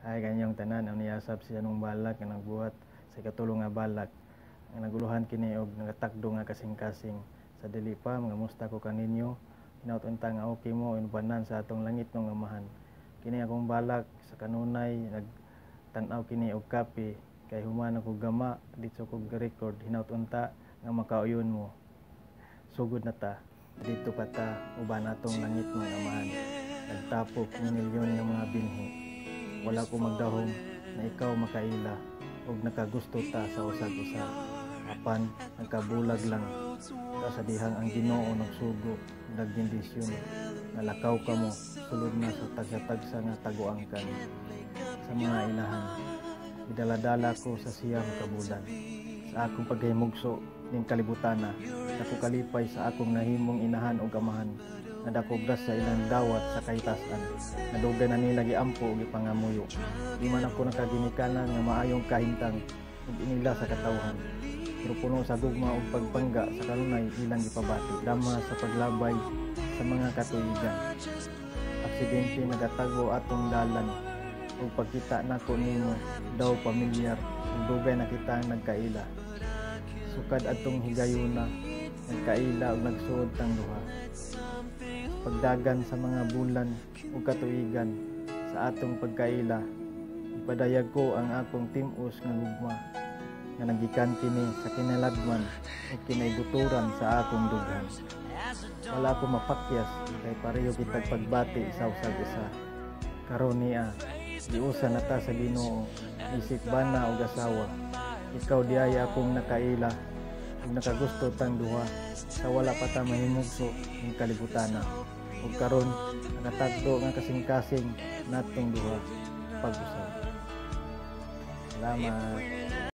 Ay kanyang tanan ang niyasap siya nung balak nga nagbuhat sa katulong nga balak. Ang naguluhan kini og nagatakdo nga kasing-kasing. Sa dili pa mga musta ko kaninyo, hinaut-unta nga okay mo inubanan sa atong langit ng amahan. Kini akong balak sa kanunay nagtan-aw kini og kape kay human ako gama dito ko record hinaut-unta nga makauyon mo. Sugod na ta dito pa ta uban atong langit ng amahan. Nagtapok ng milyon nga mga binhi. Wala ko magdahom na ikaw makaila ug nakagusto ta sa usag-usa. Apan nagkabulag lang kasadihang ang Ginoo nagsugo nagbendisyon nalakaw ka mo sulod na sa tagsa-tagsa nga taguangkan sa mga ilahan. Idaladala ko sa siyang kabulan sa akong paghimugso ning kalibutana dako kalipay sa akong nahimong inahan ug amahan nadako grasya ilang dawat sa kahitasan nadugay na nila giampo ug ipangamuyo di man ako nakaginikanan nga maayong kahimtang ug inila sa katawhan pero puno sa gugma ug pagpangga sa kanunay ilang gipabati dama sa paglabay sa mga katuigan. Aksidente nagatago atong dalan ug pagkita nako nimo daw pamilyar ug dugay na kita nagkaila sukad atong higayuna nagkaila ug nagsuod tang duha pagdagan sa mga bulan ug katuigan sa atong pagkaila ipadayag ko ang akong tim-os nga gugma nga nagikan kini sa kinalagman ug kinaibuturan sa akong dughan. Wala ko mapakyas kay pareho kitag pagbati sa usag-usa. Karon niya giusa na ta sa Ginoo isip bana ug asawa. Ikaw diay akong nakaila ug nakagusto tang duha sa wala pa ta mahimugso ning kalibutana. Ug karon nakatagdo nga kasing-kasing natong duha pag-usab. Salamat.